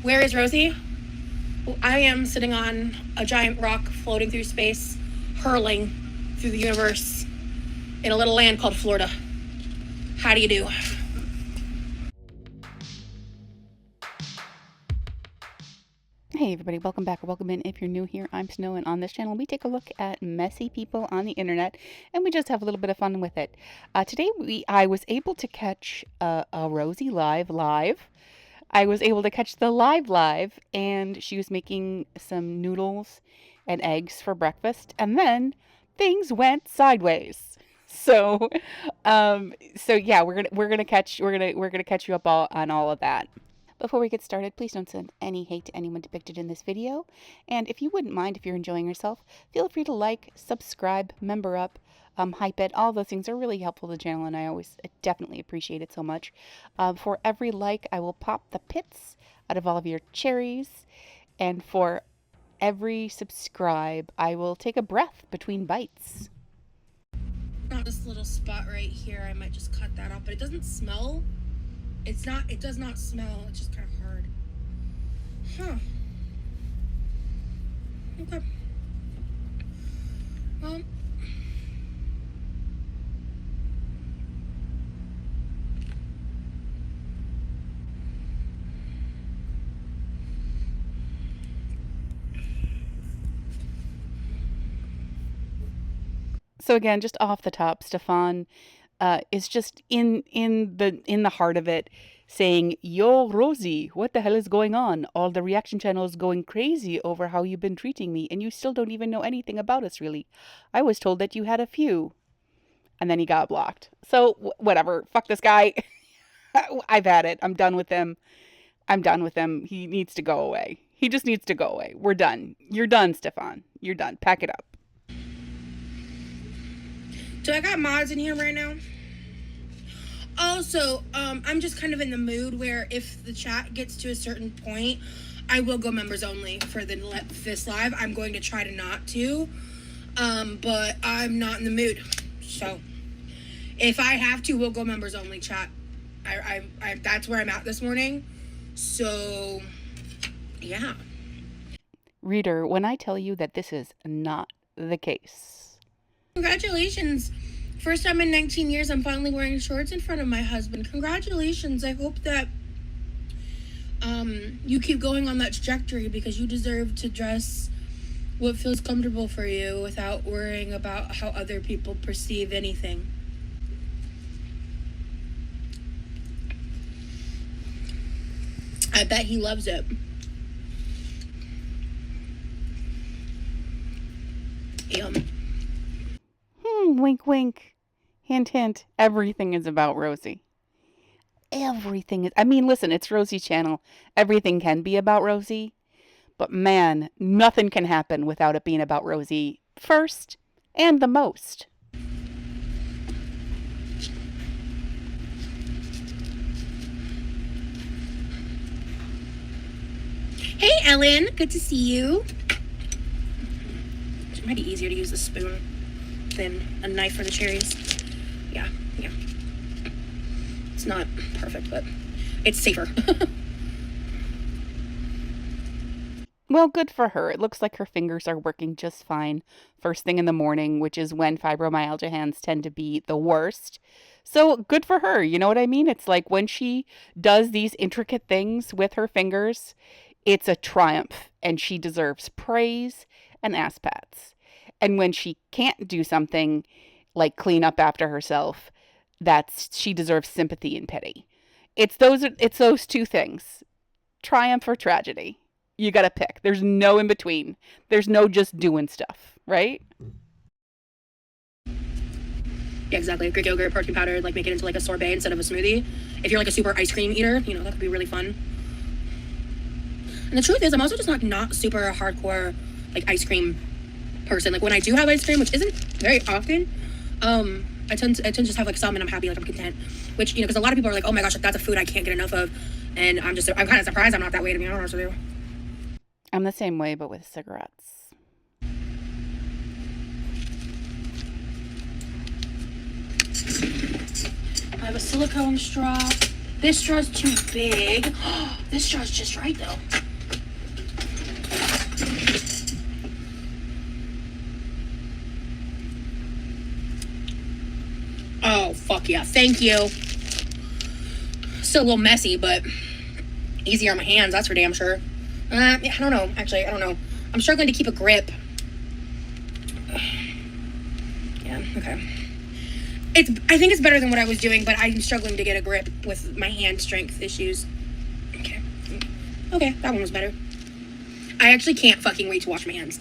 Where is Rosie? Well, I am sitting on a giant rock floating through space, hurling through the universe in a little land called Florida. How do you do? Hey everybody, welcome back or welcome in. If you're new here, I'm Snow, and on this channel we take a look at messy people on the internet and we just have a little bit of fun with it. Today I was able to catch a Rosie live. I was able to catch the live and she was making some noodles and eggs for breakfast, and then things went sideways. So yeah, we're gonna catch you up on all of that. Before we get started, please don't send any hate to anyone depicted in this video. And if you wouldn't mind, if you're enjoying yourself, feel free to like, subscribe, member up, hype it. All those things are really helpful to the channel, and I definitely appreciate it so much. For every like, I will pop the pits out of all of your cherries. And for every subscribe, I will take a breath between bites. Not this little spot right here. I might just cut that off, but it doesn't smell. It does not smell. It's just kind of hard. Huh. Okay. Well. So again, just off the top, Stefan is just in the heart of it, saying, "Yo, Rosie, what the hell is going on? All the reaction channels going crazy over how you've been treating me, and you still don't even know anything about us, really. I was told that you had a few." And then he got blocked. So whatever, fuck this guy. I've had it. I'm done with him. He needs to go away. He just needs to go away. We're done. You're done, Stefan. You're done. Pack it up. So I got mods in here right now. Also, I'm just kind of in the mood where if the chat gets to a certain point, I will go members only for this live. I'm going to try to not to, but I'm not in the mood. So if I have to, we'll go members only chat. I that's where I'm at this morning. So yeah. Reader, when I tell you that this is not the case. Congratulations. First time in 19 years I'm finally wearing shorts in front of my husband. Congratulations. I hope that you keep going on that trajectory, because you deserve to dress what feels comfortable for you without worrying about how other people perceive anything. I bet he loves it. Yum. Wink, wink. Hint, hint. Everything is about Rosie. Everything is. I mean, listen, it's Rosie's channel. Everything can be about Rosie. But man, nothing can happen without it being about Rosie first and the most. Hey, Ellen. Good to see you. It might be easier to use a spoon than a knife for the cherries. Yeah. It's not perfect, but it's safer. Well, good for her. It looks like her fingers are working just fine first thing in the morning, which is when fibromyalgia hands tend to be the worst. So good for her. You know what I mean? It's like when she does these intricate things with her fingers, it's a triumph, and she deserves praise and ass pats. And when she can't do something like clean up after herself, she deserves sympathy and pity. It's those two things. Triumph or tragedy. You got to pick. There's no in between. There's no just doing stuff, right? Yeah, exactly. Greek yogurt, protein powder, like make it into like a sorbet instead of a smoothie. If you're like a super ice cream eater, that could be really fun. And the truth is, I'm also just not super hardcore like ice cream person. Like when I do have ice cream, which isn't very often, I tend to just have like some, and I'm happy, like I'm content. Which because a lot of people are like, oh my gosh, like, that's a food I can't get enough of, and I'm kind of surprised I'm not that way, to be honest with you. I'm the same way, but with cigarettes. I have a silicone straw This straw's too big. This straw's just right, though. Oh, fuck yeah. Thank you. Still a little messy, but easier on my hands, that's for damn sure. I don't know. Actually, I don't know. I'm struggling to keep a grip. Yeah, okay. I think it's better than what I was doing, but I'm struggling to get a grip with my hand strength issues. Okay. Okay, that one was better. I actually can't fucking wait to wash my hands.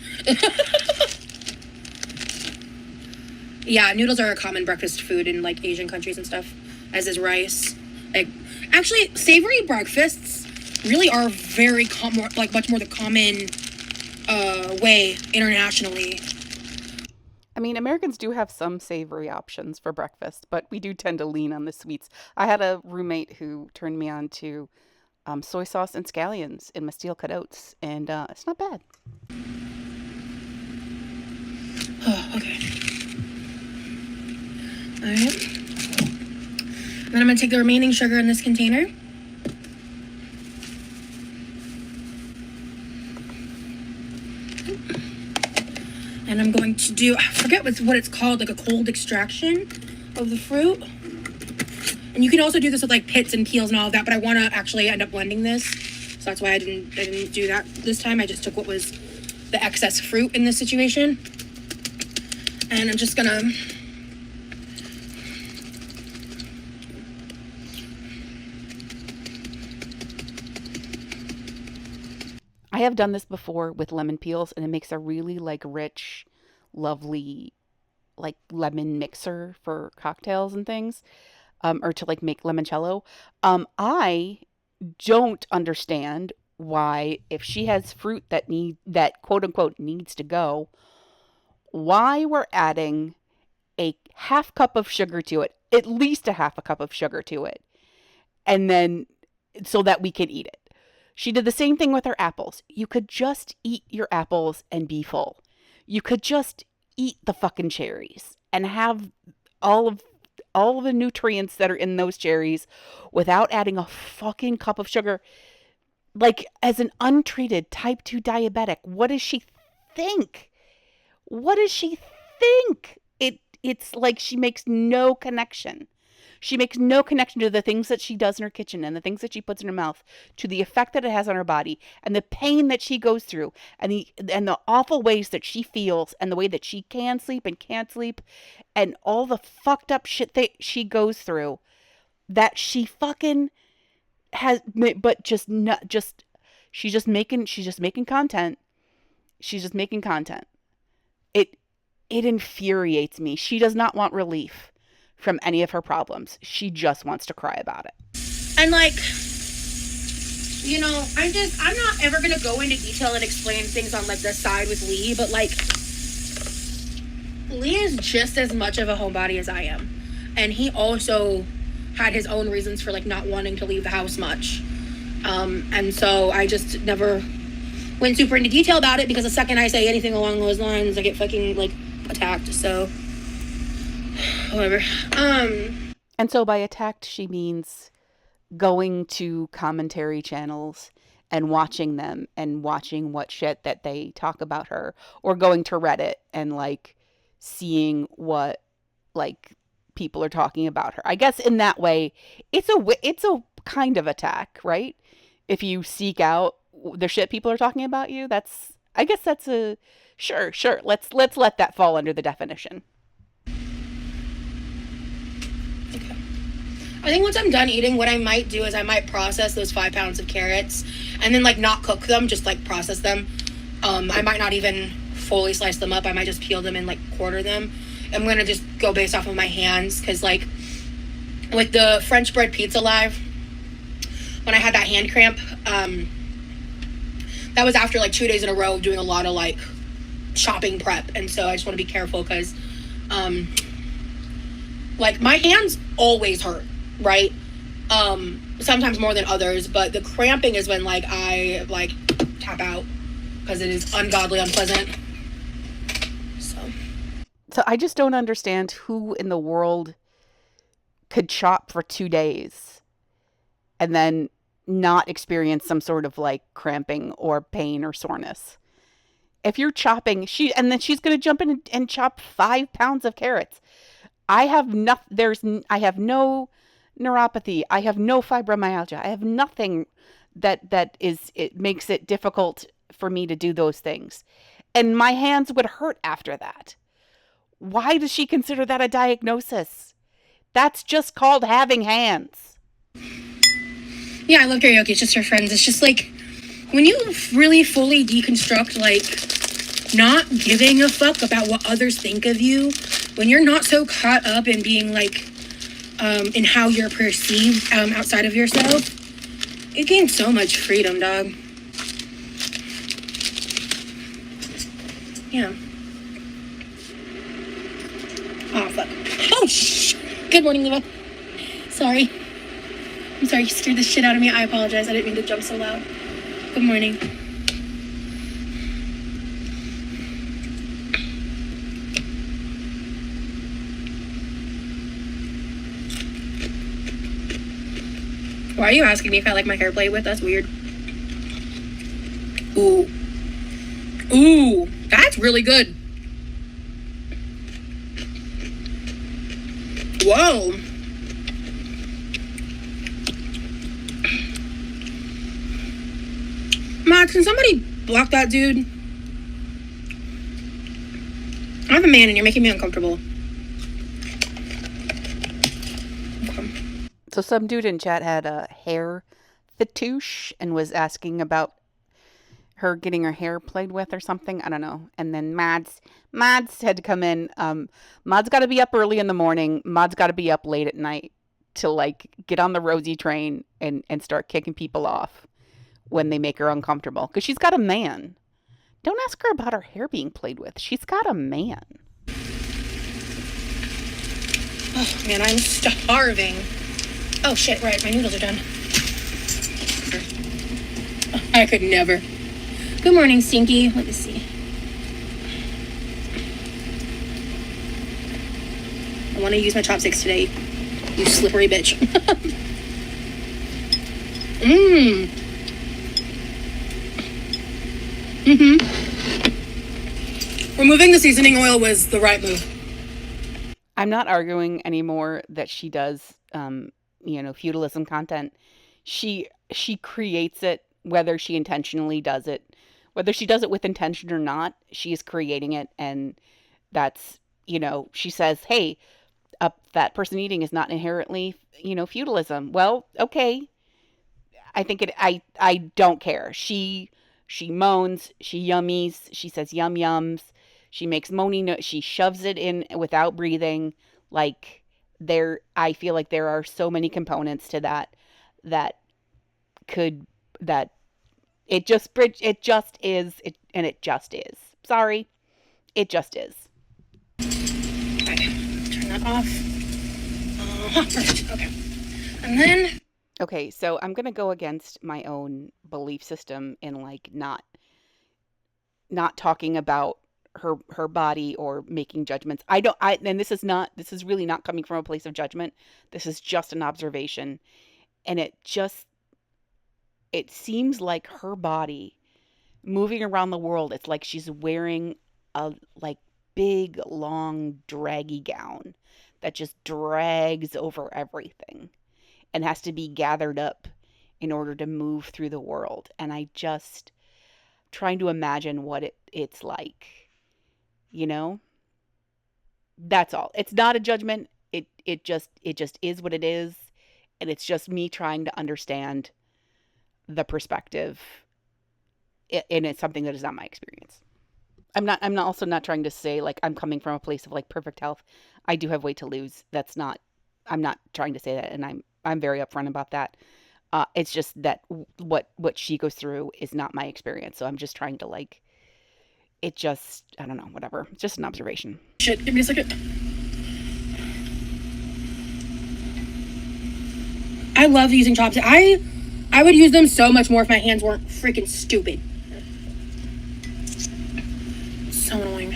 Yeah, noodles are a common breakfast food in like Asian countries and stuff, as is rice. Like, actually, savory breakfasts really are very much more the common way internationally. I mean, Americans do have some savory options for breakfast, but we do tend to lean on the sweets. I had a roommate who turned me on to soy sauce and scallions in my steel cut oats, and it's not bad. Oh, okay. All right. Then I'm going to take the remaining sugar in this container. And I'm going to do, I forget what it's called, like a cold extraction of the fruit. And you can also do this with like pits and peels and all of that, but I want to actually end up blending this. So that's why I didn't do that this time. I just took what was the excess fruit in this situation. And I'm just going to I have done this before with lemon peels, and it makes a really like rich, lovely, like lemon mixer for cocktails and things, or to like make limoncello. I don't understand why, if she has fruit that quote unquote needs to go, why we're adding a half cup of sugar to it, at least a half a cup of sugar to it, and then so that we can eat it. She did the same thing with her apples. You could just eat your apples and be full. You could just eat the fucking cherries and have all of the nutrients that are in those cherries without adding a fucking cup of sugar. Like, as an untreated type 2 diabetic, what does she think? What does she think? It's like she makes no connection. She makes no connection to the things that she does in her kitchen and the things that she puts in her mouth, to the effect that it has on her body and the pain that she goes through and the awful ways that she feels and the way that she can sleep and can't sleep and all the fucked up shit that she goes through, that she fucking has, but just not just she's just making content. She's just making content. It infuriates me. She does not want relief from any of her problems. She just wants to cry about it. And like, you know, I'm not ever gonna go into detail and explain things on like the side with Lee, but like, Lee is just as much of a homebody as I am. And he also had his own reasons for like not wanting to leave the house much. And so I just never went super into detail about it, because the second I say anything along those lines, I get fucking like attacked. So whatever. And so by attacked, she means going to commentary channels and watching them and watching what shit that they talk about her, or going to Reddit and like seeing what like people are talking about her. I guess in that way, it's a kind of attack, right? If you seek out the shit people are talking about you, I guess that's a sure. Let's let that fall under the definition. Okay. I think once I'm done eating, what I might do is I might process those 5 pounds of carrots and then like not cook them, just like process them. I might not even fully slice them up. I might just peel them and like quarter them. I'm going to just go based off of my hands, because like with the French bread pizza live, when I had that hand cramp, that was after like 2 days in a row of doing a lot of like shopping prep. And so I just want to be careful, because like my hands always hurt, right? Sometimes more than others, but the cramping is when like I like tap out, because it is ungodly unpleasant. So I just don't understand who in the world could shop for 2 days and then not experience some sort of like cramping or pain or soreness. If you're chopping, and then she's going to jump in and chop 5 pounds of carrots. I have no neuropathy. I have no fibromyalgia. I have nothing it makes it difficult for me to do those things. And my hands would hurt after that. Why does she consider that a diagnosis? That's just called having hands. Yeah, I love karaoke. It's just for friends. It's just like when you really fully deconstruct, like, not giving a fuck about what others think of you, when you're not so caught up in being like, in how you're perceived outside of yourself, you gain so much freedom, dog. Yeah. Oh, fuck. Oh, shh. Good morning, Leva. Sorry. I'm sorry, you scared the shit out of me. I apologize. I didn't mean to jump so loud. Good morning. Why are you asking me if I like my hair played with? That's weird. Ooh. Ooh, that's really good. Whoa. Matt, can somebody block that dude? I'm a man and you're making me uncomfortable. Okay. So some dude in chat had a hair fetish and was asking about her getting her hair played with or something. I don't know. And then Mads had to come in. Mads got to be up early in the morning. Mads got to be up late at night to like get on the Rosie train and start kicking people off when they make her uncomfortable. Because she's got a man. Don't ask her about her hair being played with. She's got a man. Oh, man, I'm starving. Oh, shit, right. My noodles are done. I could never. Good morning, Stinky. Let me see. I want to use my chopsticks today. You slippery bitch. Mmm. Mm-hmm. Removing the seasoning oil was the right move. I'm not arguing anymore that she does, feudalism content. She creates it, whether she intentionally does it. Whether she does it with intention or not, she's creating it. And that's, she says, hey, that person eating is not inherently, feudalism. Well, okay. I don't care. She moans, she yummies, she says yum yums, she makes moaning, she shoves it in without breathing. Like I feel like there are so many components to that it just is. It just is. Sorry. It just is. Okay. Turn that off. Perfect. Okay. And then... Okay, so I'm going to go against my own belief system in like not talking about her body or making judgments. And this is really not coming from a place of judgment. This is just an observation. And it seems like her body moving around the world, it's like she's wearing a like big, long, draggy gown that just drags over everything and has to be gathered up in order to move through the world. And I just trying to imagine what it's like, That's all. It's not a judgment. It just is what it is. And it's just me trying to understand the perspective, and it's something that is not my experience. I'm also not trying to say like I'm coming from a place of like perfect health. I do have weight to lose. I'm not trying to say that, and I'm very upfront about that. It's just that what she goes through is not my experience. So I'm just trying to like, I don't know, whatever. It's just an observation. Shit, give me a second. I love using chopsticks. I would use them so much more if my hands weren't freaking stupid. So annoying.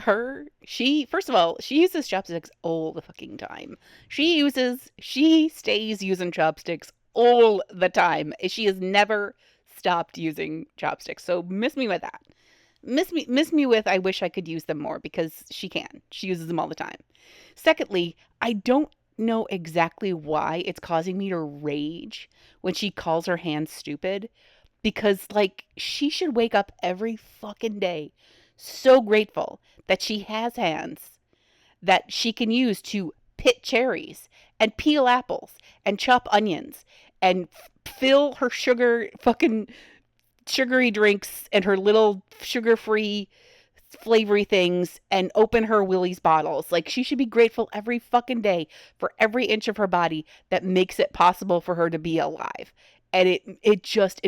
first of all, she uses chopsticks all the fucking time. She stays using chopsticks all the time. She has never stopped using chopsticks. So miss me with that. Miss me with I wish I could use them more, because she can. She uses them all the time. Secondly, I don't know exactly why it's causing me to rage when she calls her hands stupid, because like she should wake up every fucking day so grateful that she has hands that she can use to pit cherries and peel apples and chop onions and fill her fucking sugary drinks and her little sugar-free flavory things and open her Willie's bottles. Like, she should be grateful every fucking day for every inch of her body that makes it possible for her to be alive. And it just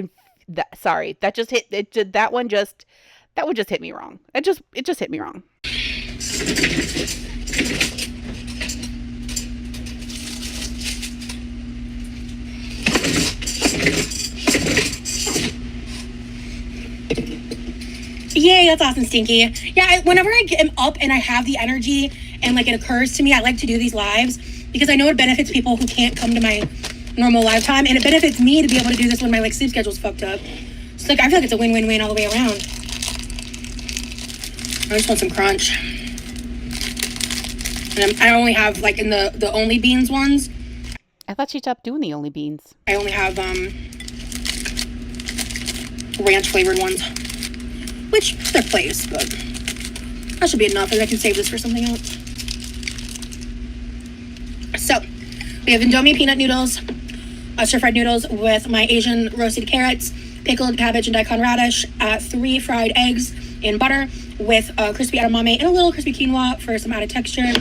sorry, that just hit it. That one just hit me wrong. It just hit me wrong. Yay, that's awesome, Stinky. Yeah, whenever I am up and I have the energy and like it occurs to me, I like to do these lives because I know it benefits people who can't come to my normal live time, and it benefits me to be able to do this when my like sleep schedule's fucked up. So like I feel like it's a win-win-win all the way around. I just want some crunch. And I only have like in the only beans ones. I thought she stopped doing the only beans. I only have ranch flavored ones, which they're place, but that should be enough, and I can save this for something else. So we have Indomie peanut noodles, stir-fried noodles with my Asian roasted carrots, pickled cabbage and daikon radish, 3 fried eggs in butter with crispy edamame and a little crispy quinoa for some added texture.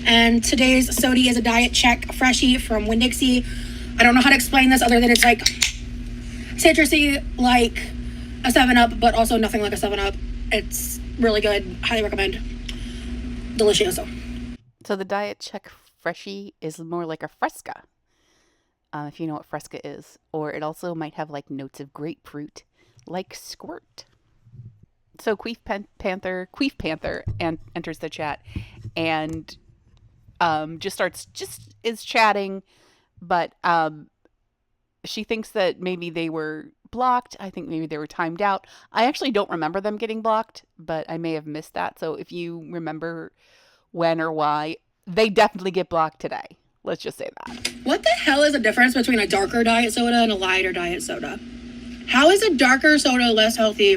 And today's sodi is a Diet Check Freshie from Winn-Dixie. I don't know how to explain this other than it's like citrusy, like a 7-Up, but also nothing like a 7-Up. It's really good. Highly recommend. Delicioso. So the Diet Check Freshie is more like a Fresca, if you know what Fresca is. Or it also might have like notes of grapefruit, like Squirt. So Queef Panther and enters the chat and is chatting, but she thinks that maybe they were blocked. I think maybe they were timed out. I actually don't remember them getting blocked, but I may have missed that. So if you remember when or why, they definitely get blocked today. Let's just say that. What the hell is the difference between a darker diet soda and a lighter diet soda? How is a darker soda less healthy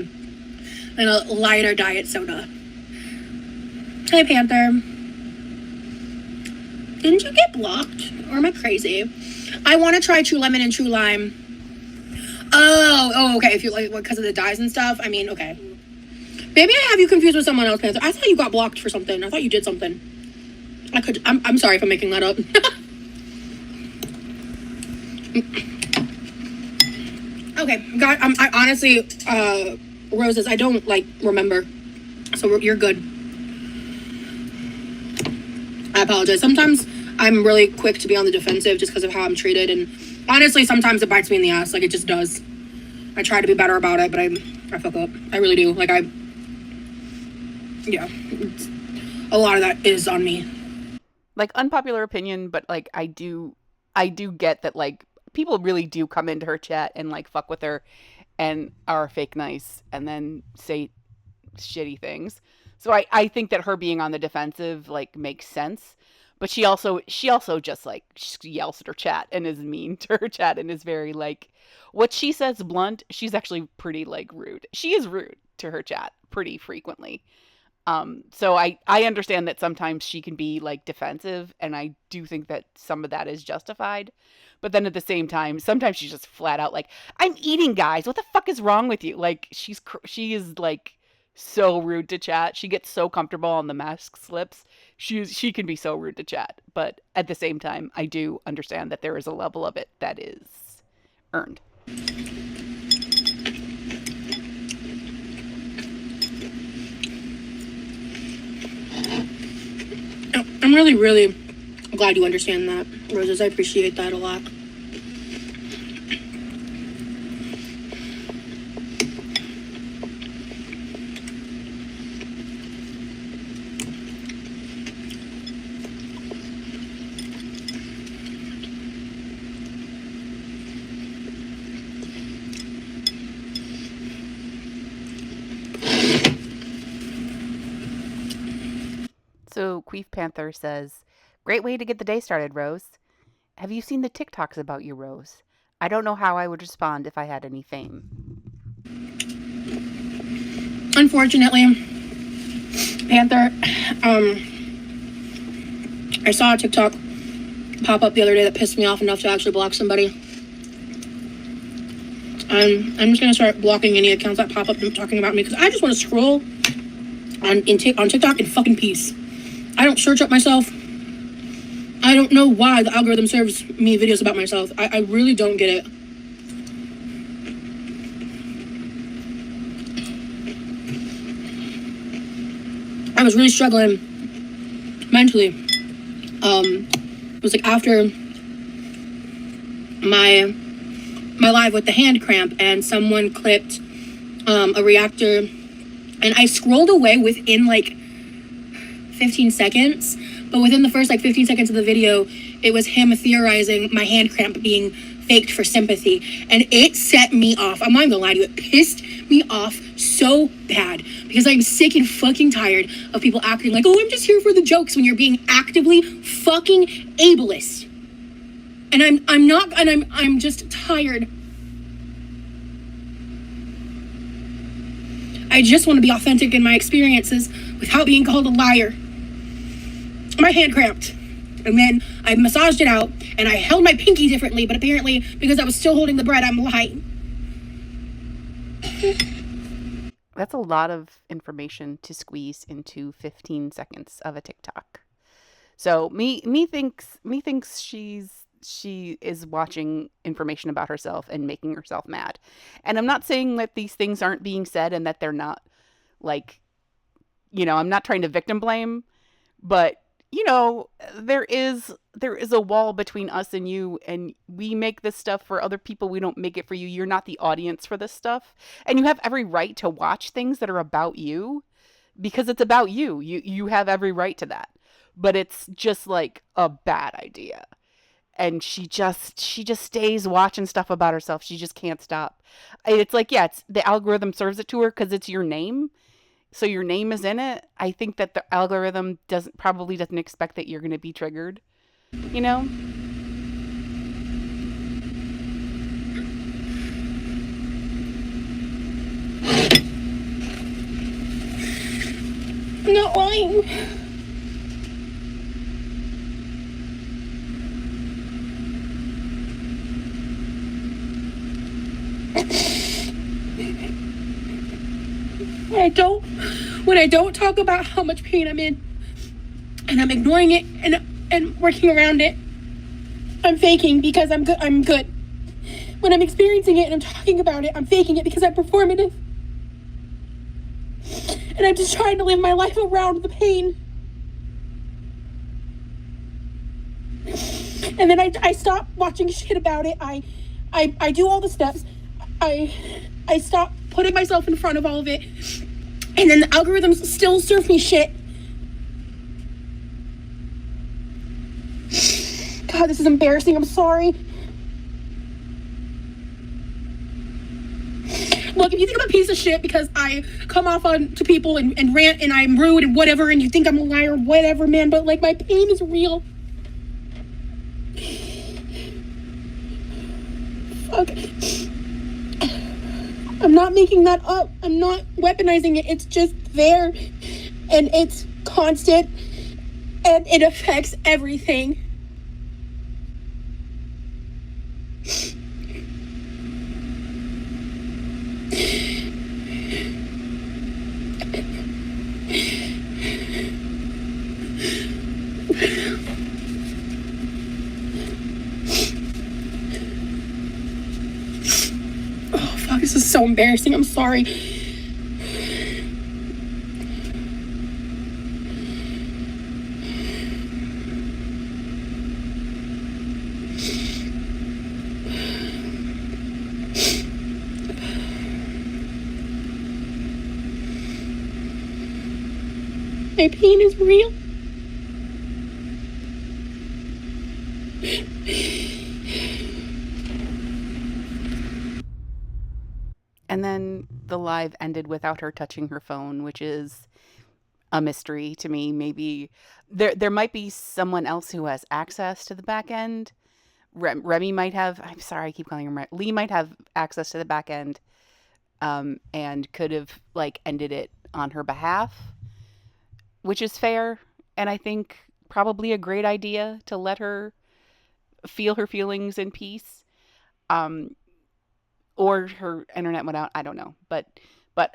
than a lighter diet soda? Hi, Panther. Didn't you get blocked? Or am I crazy? I want to try True Lemon and True Lime. Oh, okay. If you like, because of the dyes and stuff. I mean, okay. Maybe I have you confused with someone else, Panther. I thought you got blocked for something. I thought you did something. I'm sorry if I'm making that up. Okay, God, I honestly, Roses, I don't like remember, so you're good. I apologize. Sometimes I'm really quick to be on the defensive just because of how I'm treated, and honestly, sometimes it bites me in the ass. Like, it just does. I try to be better about it, but I fuck up. I really do. Like, yeah, a lot of that is on me. Like, unpopular opinion, but like I do get that like people really do come into her chat and like fuck with her and are fake nice and then say shitty things. So I think that her being on the defensive like makes sense. But she also just like she yells at her chat and is mean to her chat and is very like, what she says blunt, she's actually pretty like rude. She is rude to her chat pretty frequently. So I understand that sometimes she can be like defensive, and I do think that some of that is justified. But then at the same time, sometimes she's just flat out like, I'm eating, guys. What the fuck is wrong with you? Like, she is like so rude to chat. She gets so comfortable on the mask slips. She can be so rude to chat. But at the same time, I do understand that there is a level of it that is earned. I'm really, really glad you understand that, Roses. I appreciate that a lot. So Queef Panther says, "Great way to get the day started, Rose. Have you seen the TikToks about you, Rose? I don't know how I would respond if I had any fame." Unfortunately, Panther, I saw a TikTok pop up the other day that pissed me off enough to actually block somebody. I'm just gonna start blocking any accounts that pop up talking about me because I just want to scroll on TikTok in fucking peace. I don't search up myself. I don't know why the algorithm serves me videos about myself. I really don't get it. I was really struggling mentally. It was like after my live with the hand cramp, and someone clipped a reactor, and I scrolled away within like 15 seconds. But within the first like 15 seconds of the video, it was him theorizing my hand cramp being faked for sympathy, and it set me off. I'm not gonna lie to you, it pissed me off so bad because I'm sick and fucking tired of people acting like, oh, I'm just here for the jokes when you're being actively fucking ableist. And I'm not, and I'm just tired. I just want to be authentic in my experiences without being called a liar. My hand cramped, and then I massaged it out, and I held my pinky differently, but apparently because I was still holding the bread, I'm lying. That's a lot of information to squeeze into 15 seconds of a TikTok. So me thinks she is watching information about herself and making herself mad. And I'm not saying that these things aren't being said and that they're not, like, I'm not trying to victim blame, but there is a wall between us and you, and we make this stuff for other people. We don't make it for you. You're not the audience for this stuff. And you have every right to watch things that are about you because it's about you. You have every right to that. But it's just like a bad idea. And she just stays watching stuff about herself. She just can't stop. It's like, yeah, it's the algorithm serves it to her because it's your name. So your name is in it. I think that the algorithm probably doesn't expect that you're going to be triggered, you know? I'm not lying. When I don't talk about how much pain I'm in, and I'm ignoring it and working around it, I'm faking because I'm good. When I'm experiencing it and I'm talking about it, I'm faking it because I'm performative. And I'm just trying to live my life around the pain. And then I stop watching shit about it. I do all the steps. I stop putting myself in front of all of it. And then the algorithms still serve me shit. God, this is embarrassing. I'm sorry. Look, if you think I'm a piece of shit because I come off on to people and rant and I'm rude and whatever, and you think I'm a liar, whatever, man, but like my pain is real. Fuck. I'm not making that up. I'm not weaponizing it. It's just there, and it's constant, and it affects everything. Oh, fuck, this is so embarrassing. I'm sorry. My pain is real. And then the live ended without her touching her phone, which is, a mystery to me. Maybe there might be someone else who has access to the back end. Remy might have. I'm sorry, I keep calling him Lee. Might have access to the back end, and could have like ended it on her behalf, which is fair, and I think probably a great idea to let her feel her feelings in peace. Um, or her internet went out. I don't know, but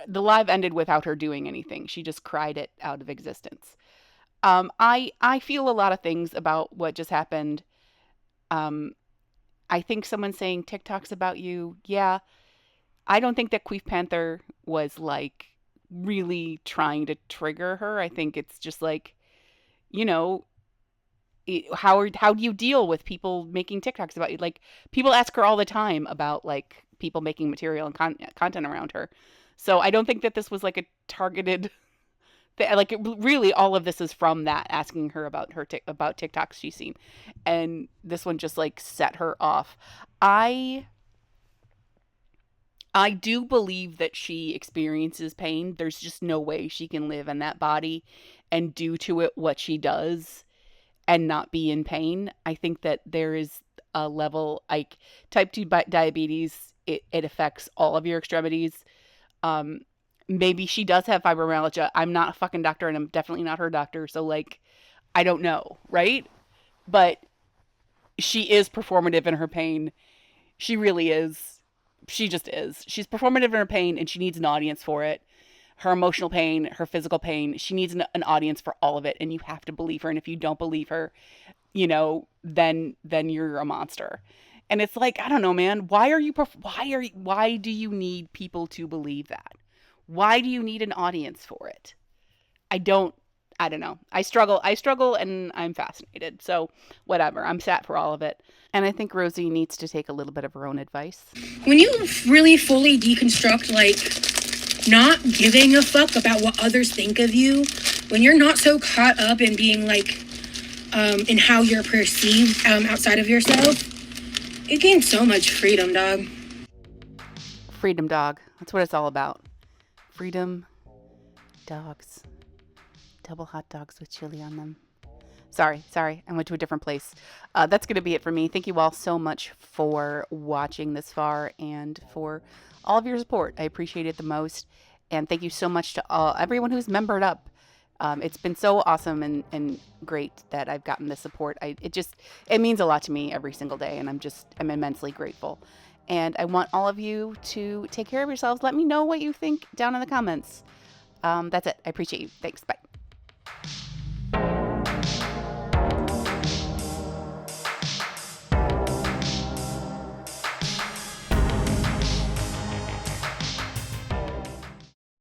the live ended without her doing anything. She just cried it out of existence. I feel a lot of things about what just happened. Um, I think someone saying TikTok's about you. Yeah, I don't think that Queef Panther was like really trying to trigger her. I think it's just like, you know, how do you deal with people making TikToks about you? Like people ask her all the time about like people making material and content around her. So I don't think that this was like a targeted like really all of this is from that asking her about about TikToks she's seen, and this one just like set her off. I I do believe that she experiences pain. There's just no way she can live in that body and do to it what she does and not be in pain. I think that there is a level like type 2 diabetes, it affects all of your extremities. Um, Maybe she does have fibromyalgia. I'm not a fucking doctor and I'm definitely not her doctor. So, like, I don't know, right? But she is performative in her pain. She really is. She just is. She's performative in her pain and she needs an audience for it. Her emotional pain, her physical pain, she needs an audience for all of it. And you have to believe her. And if you don't believe her, then you're a monster. And it's like, I don't know, man. Why do you need people to believe that? Why do you need an audience for it? I don't I don't know. I struggle and I'm fascinated. So, whatever. I'm sat for all of it. And I think Rosie needs to take a little bit of her own advice. When you really fully deconstruct, like, not giving a fuck about what others think of you, when you're not so caught up in being, like, in how you're perceived outside of yourself, it gains so much freedom, dog. Freedom dog. That's what it's all about. Freedom dogs. Double hot dogs with chili on them. Sorry. I went to a different place. That's going to be it for me. Thank you all so much for watching this far and for all of your support. I appreciate it the most. And thank you so much to everyone who's membered up. It's been so awesome and great that I've gotten this support. It means a lot to me every single day, and I'm immensely grateful. And I want all of you to take care of yourselves. Let me know what you think down in the comments. That's it. I appreciate you. Thanks. Bye.